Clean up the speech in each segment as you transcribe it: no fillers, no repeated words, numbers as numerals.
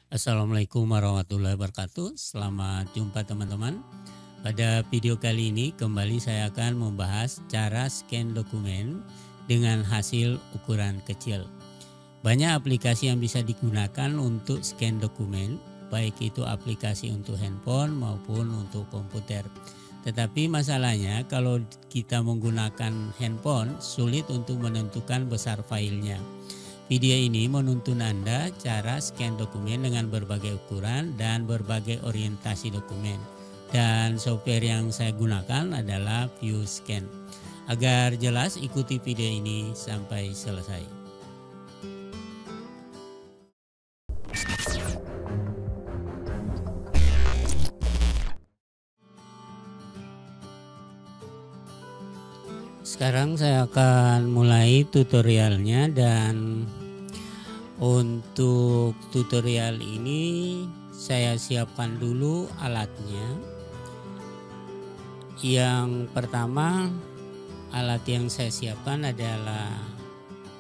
Assalamualaikum warahmatullahi wabarakatuh. Selamat jumpa teman-teman. Pada video kali ini kembali saya akan membahas cara scan dokumen dengan hasil ukuran kecil. Banyak aplikasi yang bisa digunakan untuk scan dokumen, baik itu aplikasi untuk handphone maupun untuk komputer. Tetapi masalahnya kalau kita menggunakan handphone sulit untuk menentukan besar filenya. Video ini menuntun Anda cara scan dokumen dengan berbagai ukuran dan berbagai orientasi dokumen. Dan software yang saya gunakan adalah ViewScan. Agar jelas ikuti video ini sampai selesai. Sekarang saya akan mulai tutorialnya, dan untuk tutorial ini saya siapkan dulu alatnya. Yang pertama, alat yang saya siapkan adalah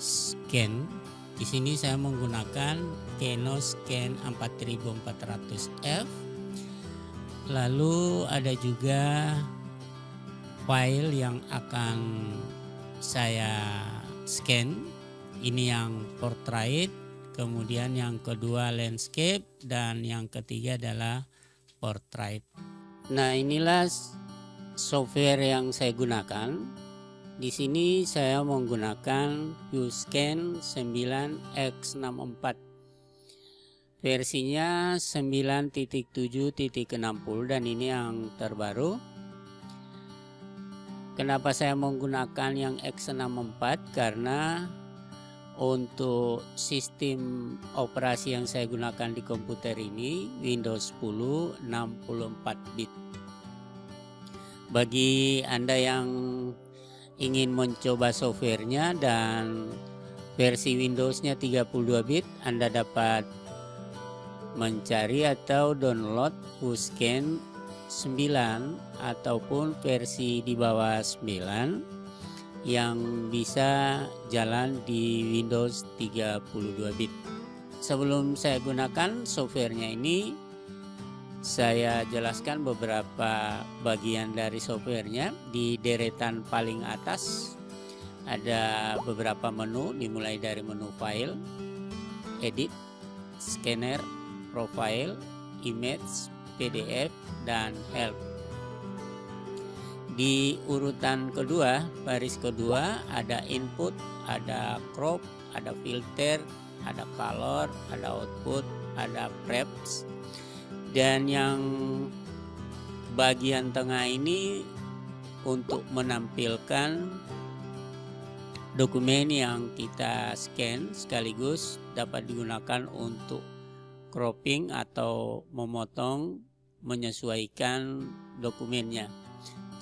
scan. Di sini saya menggunakan Canon Scan 4400F. Lalu ada juga file yang akan saya scan. Ini yang portrait, kemudian yang kedua landscape, dan yang ketiga adalah portrait. Nah, inilah software yang saya gunakan. Di sini saya menggunakan ViewScan 9x64. Versinya 9.7.60 dan ini yang terbaru. Kenapa saya menggunakan yang X64? Karena untuk sistem operasi yang saya gunakan di komputer ini Windows 10 64 bit. Bagi Anda yang ingin mencoba softwarenya dan versi Windowsnya 32 bit, Anda dapat mencari atau download ViewScan 9 ataupun versi di bawah 9 yang bisa jalan di Windows 32 bit. Sebelum saya gunakan softwarenya ini, saya jelaskan beberapa bagian dari softwarenya. Di deretan paling atas ada beberapa menu, dimulai dari menu file, edit, scanner, profile, image, PDF, dan help. Di urutan kedua, baris kedua, ada input, ada crop, ada filter, ada color, ada output, ada preps. Dan yang bagian tengah ini untuk menampilkan dokumen yang kita scan, sekaligus dapat digunakan untuk cropping atau memotong, menyesuaikan dokumennya.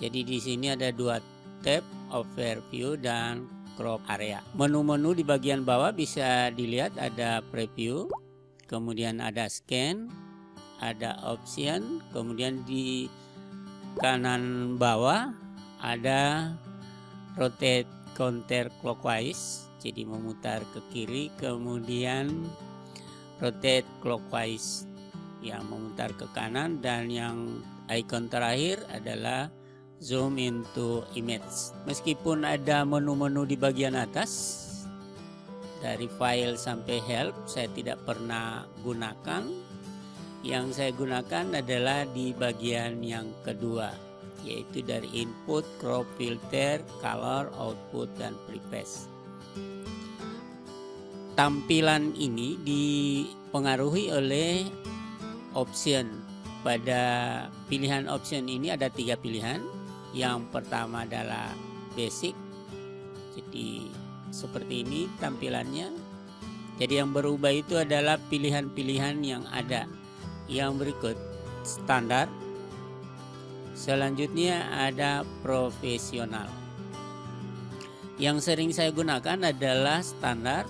Jadi di sini ada dua tab, overview dan crop area. Menu-menu di bagian bawah bisa dilihat, ada preview, kemudian ada scan, ada option, kemudian di kanan bawah ada rotate counterclockwise, jadi memutar ke kiri, kemudian rotate clockwise yang memutar ke kanan, dan yang icon terakhir adalah zoom into image. Meskipun ada menu-menu di bagian atas dari file sampai help, saya tidak pernah gunakan. Yang saya gunakan adalah di bagian yang kedua, yaitu dari input, crop, filter, color, output, dan preface. Tampilan ini dipengaruhi oleh option. Pada pilihan option ini ada 3 pilihan. Yang pertama adalah basic, jadi seperti ini tampilannya. Jadi yang berubah itu adalah pilihan-pilihan yang ada. Yang berikut standar, selanjutnya ada profesional. Yang sering saya gunakan adalah standar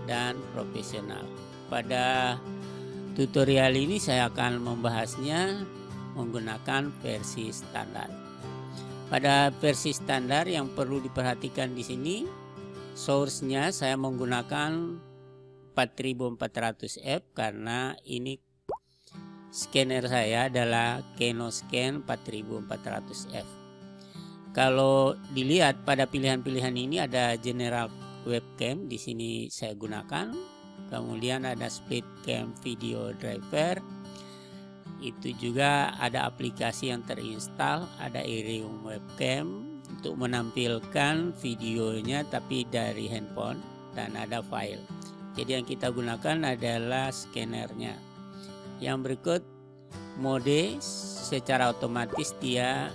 dan profesional. Pada tutorial ini saya akan membahasnya menggunakan versi standar. Pada versi standar yang perlu diperhatikan di sini, source-nya saya menggunakan 4400F karena ini scanner saya adalah Kenoscan 4400F. Kalau dilihat pada pilihan-pilihan ini ada general webcam, di sini saya gunakan. Kemudian ada split cam video driver. Itu juga ada aplikasi yang terinstal, ada Irium webcam untuk menampilkan videonya tapi dari handphone, dan ada file. Jadi yang kita gunakan adalah scannernya. Yang berikut mode, secara otomatis dia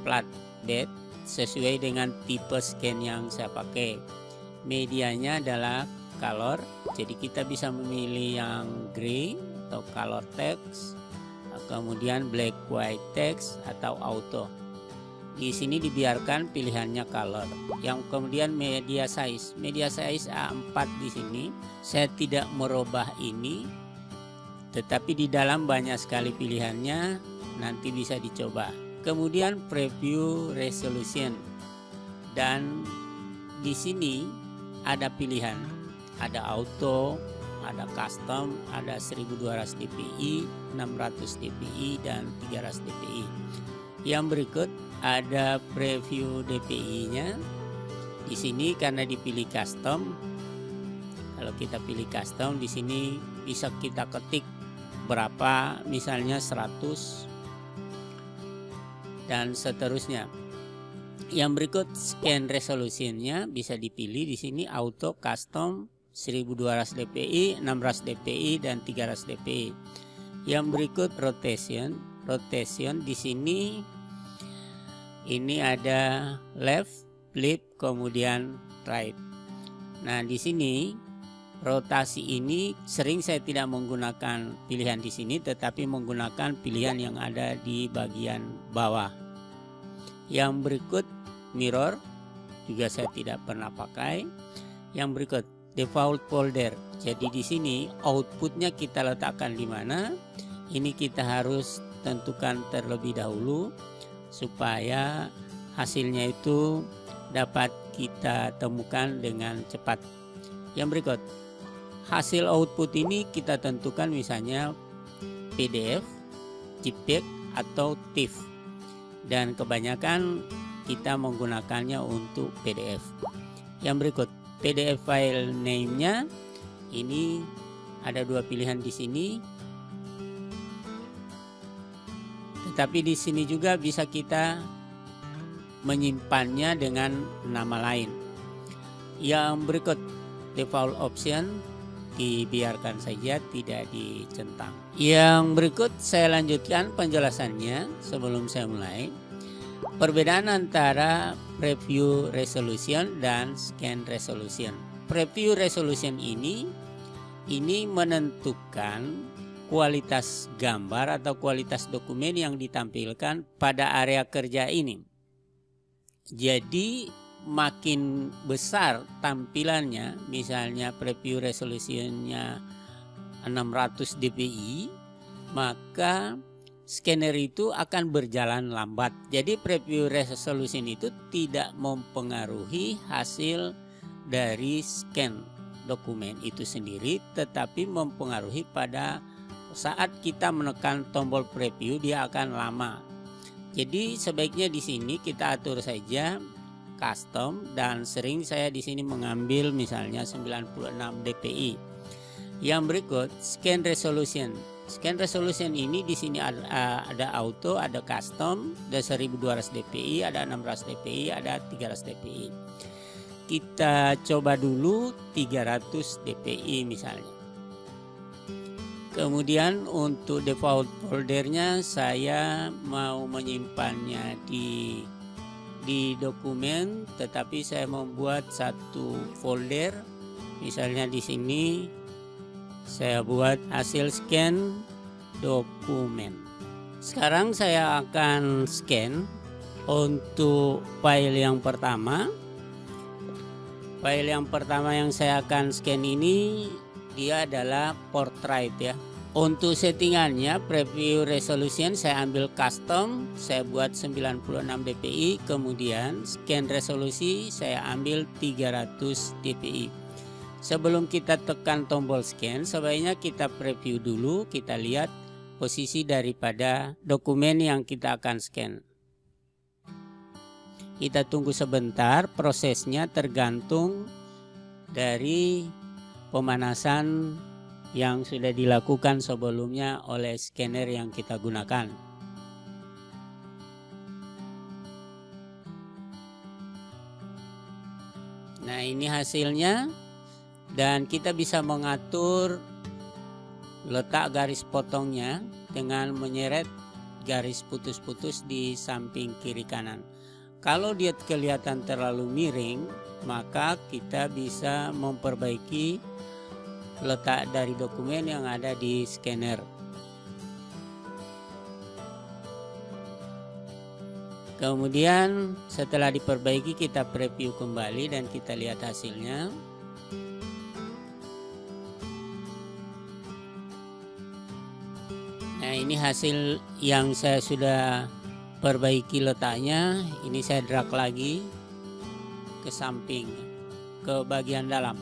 flatbed sesuai dengan tipe scan yang saya pakai. Medianya adalah color, jadi kita bisa memilih yang gray atau color text, kemudian black white text atau auto. Di sini dibiarkan pilihannya color. Yang kemudian media size A4 di sini. Saya tidak merubah ini, tetapi di dalam banyak sekali pilihannya, nanti bisa dicoba. Kemudian preview resolution, dan di sini ada pilihan, ada auto, ada custom, ada 1200 dpi, 600 dpi, dan 300 dpi. Yang berikut ada preview dpi-nya. Di sini karena dipilih custom, kalau kita pilih custom di sini bisa kita ketik berapa, misalnya 100 dan seterusnya. Yang berikut scan resolutionnya bisa dipilih di sini auto, custom, 1200 dpi, 600 dpi, dan 300 dpi. Yang berikut rotation di sini ini ada left, flip, kemudian right. Nah, di sini rotasi ini sering saya tidak menggunakan pilihan di sini, tetapi menggunakan pilihan yang ada di bagian bawah. Yang berikut mirror juga saya tidak pernah pakai. Yang berikut default folder. Jadi di sini outputnya kita letakkan di mana? Ini kita harus tentukan terlebih dahulu supaya hasilnya itu dapat kita temukan dengan cepat. Yang berikut hasil output ini kita tentukan misalnya PDF, JPEG, atau TIFF, dan kebanyakan kita menggunakannya untuk PDF. Yang berikut PDF file name-nya, ini ada dua pilihan di sini. Tetapi di sini juga bisa kita menyimpannya dengan nama lain. Yang berikut default option dibiarkan saja, tidak dicentang. Yang berikut saya lanjutkan penjelasannya sebelum saya mulai. Perbedaan antara preview resolution dan scan resolution. Preview resolution ini menentukan kualitas gambar atau kualitas dokumen yang ditampilkan pada area kerja ini. Jadi makin besar tampilannya, misalnya preview resolusinya 600 dpi, maka scanner itu akan berjalan lambat. Jadi preview resolution itu tidak mempengaruhi hasil dari scan dokumen itu sendiri, tetapi mempengaruhi pada saat kita menekan tombol preview dia akan lama. Jadi sebaiknya di sini kita atur saja custom, dan sering saya di sini mengambil misalnya 96 dpi. Yang berikut scan resolution. Scan resolution ini di sini ada auto, ada custom, ada 1200 dpi, ada 600 dpi, ada 300 dpi. Kita coba dulu 300 dpi misalnya. Kemudian untuk default foldernya saya mau menyimpannya di dokumen, tetapi saya membuat satu folder. Misalnya di sini saya buat hasil scan dokumen. Sekarang saya akan scan untuk file yang pertama. File yang pertama yang saya akan scan ini dia adalah portrait ya. Untuk settingannya preview resolution saya ambil custom, saya buat 96 dpi, kemudian scan resolusi saya ambil 300 dpi. Sebelum kita tekan tombol scan, sebaiknya kita preview dulu, kita lihat posisi daripada dokumen yang kita akan scan. Kita tunggu sebentar, prosesnya tergantung dari pemanasan yang sudah dilakukan sebelumnya oleh scanner yang kita gunakan. Nah, ini hasilnya. Dan kita bisa mengatur letak garis potongnya dengan menyeret garis putus-putus di samping kiri kanan. Kalau dia kelihatan terlalu miring, maka kita bisa memperbaiki letak dari dokumen yang ada di scanner. Kemudian setelah diperbaiki, kita preview kembali dan kita lihat hasilnya. Nah, ini hasil yang saya sudah perbaiki letaknya. Ini saya drag lagi ke samping, ke bagian dalam.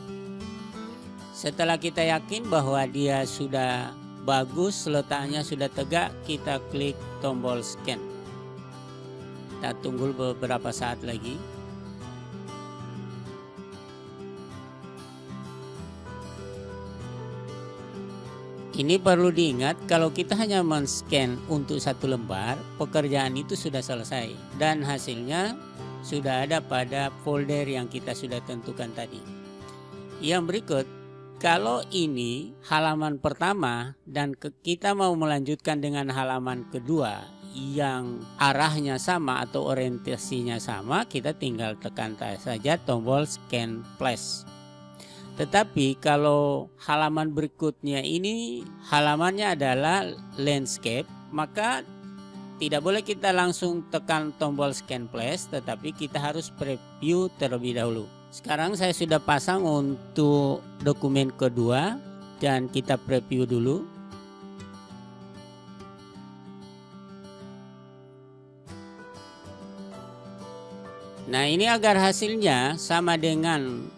Setelah kita yakin bahwa dia sudah bagus, letaknya sudah tegak, kita klik tombol scan. Kita tunggu beberapa saat lagi. Ini perlu diingat, kalau kita hanya men-scan untuk satu lembar, pekerjaan itu sudah selesai dan hasilnya sudah ada pada folder yang kita sudah tentukan tadi. Yang berikut, kalau ini halaman pertama dan kita mau melanjutkan dengan halaman kedua yang arahnya sama atau orientasinya sama, kita tinggal tekan saja tombol scan flash. Tetapi kalau halaman berikutnya ini halamannya adalah landscape, maka tidak boleh kita langsung tekan tombol scan flash, tetapi kita harus preview terlebih dahulu. Sekarang saya sudah pasang untuk dokumen kedua dan kita preview dulu. Nah, ini agar hasilnya sama dengan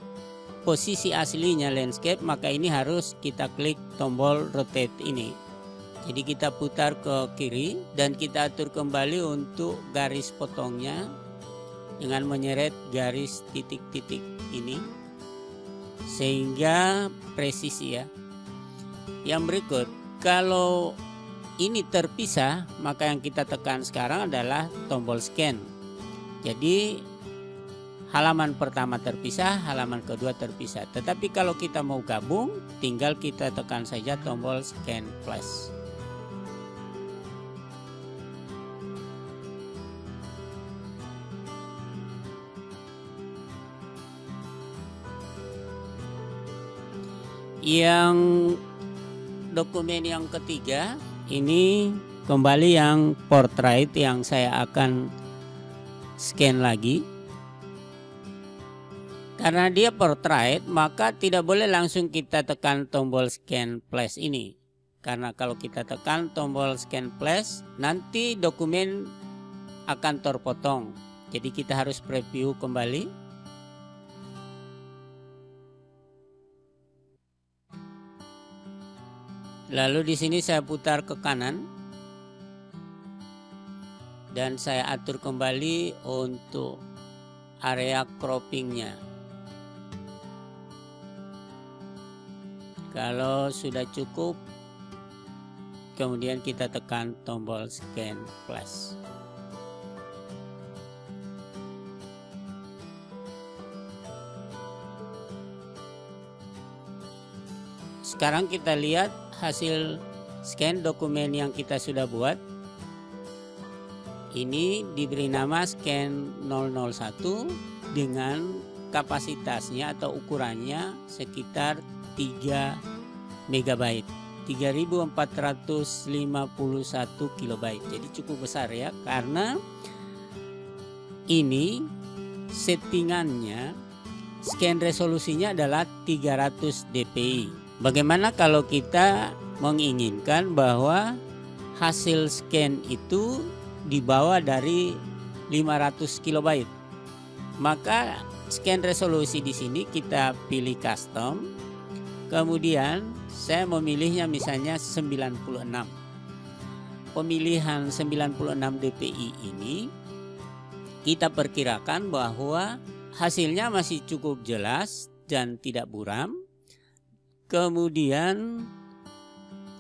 posisi aslinya landscape, maka ini harus kita klik tombol rotate ini. Jadi kita putar ke kiri dan kita atur kembali untuk garis potongnya dengan menyeret garis titik-titik ini sehingga presisi ya. Yang berikut, kalau ini terpisah, maka yang kita tekan sekarang adalah tombol scan. Jadi halaman pertama terpisah, halaman kedua terpisah. Tetapi kalau kita mau gabung, tinggal kita tekan saja tombol scan flash. Yang dokumen yang ketiga, ini kembali yang portrait yang saya akan scan lagi. Karena dia portrait, maka tidak boleh langsung kita tekan tombol scan flash ini. Karena kalau kita tekan tombol scan flash, nanti dokumen akan terpotong. Jadi kita harus preview kembali. Lalu di sini saya putar ke kanan. Dan saya atur kembali untuk area croppingnya. Kalau sudah cukup, kemudian kita tekan tombol scan flash. Sekarang kita lihat hasil scan dokumen yang kita sudah buat. Ini diberi nama scan 001 dengan kapasitasnya atau ukurannya sekitar 3 MB, 3451 KB. Jadi cukup besar ya, karena ini settingannya scan resolusinya adalah 300 dpi. Bagaimana kalau kita menginginkan bahwa hasil scan itu dibawa dari 500 KB? Maka scan resolusi di sini kita pilih custom. Kemudian saya memilihnya misalnya 96. Pemilihan 96 dpi ini kita perkirakan bahwa hasilnya masih cukup jelas dan tidak buram. Kemudian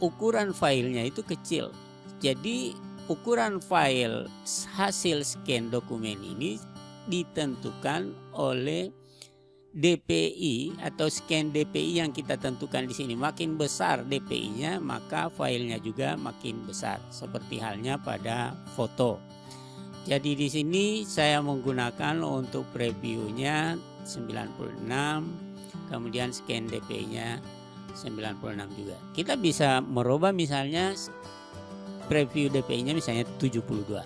ukuran filenya itu kecil. Jadi ukuran file hasil scan dokumen ini ditentukan oleh DPI atau scan DPI yang kita tentukan di sini. Makin besar DPI-nya, maka filenya juga makin besar. Seperti halnya pada foto. Jadi di sini saya menggunakan untuk previewnya 96, kemudian scan DPI-nya 96 juga. Kita bisa merubah misalnya preview DPI-nya misalnya 72.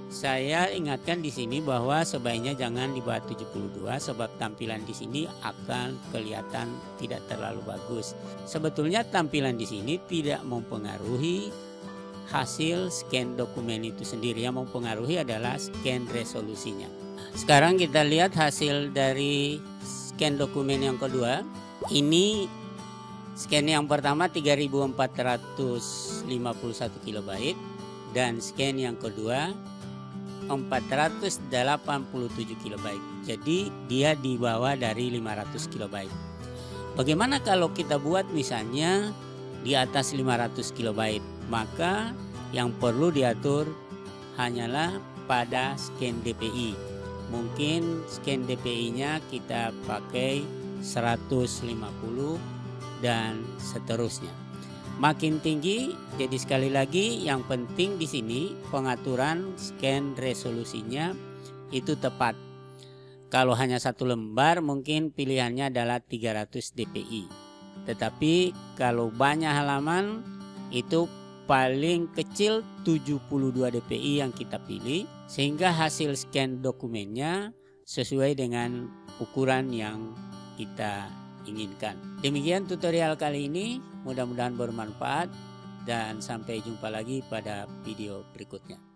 Saya ingatkan di sini bahwa sebaiknya jangan di bawah 72 sebab tampilan di sini akan kelihatan tidak terlalu bagus. Sebetulnya tampilan di sini tidak mempengaruhi hasil scan dokumen itu sendiri, yang mempengaruhi adalah scan resolusinya. Sekarang kita lihat hasil dari scan dokumen yang kedua. Ini scan yang pertama 3451 KB dan scan yang kedua 487 KB. Jadi dia di bawah dari 500 KB. Bagaimana kalau kita buat misalnya di atas 500 KB? Maka yang perlu diatur hanyalah pada scan DPI. Mungkin scan DPI-nya kita pakai 150 dan seterusnya. Makin tinggi, jadi sekali lagi yang penting di sini pengaturan scan resolusinya itu tepat. Kalau hanya satu lembar mungkin pilihannya adalah 300 dpi. Tetapi kalau banyak halaman itu paling kecil 72 dpi yang kita pilih, sehingga hasil scan dokumennya sesuai dengan ukuran yang kita inginkan. Demikian tutorial kali ini, mudah-mudahan bermanfaat dan sampai jumpa lagi pada video berikutnya.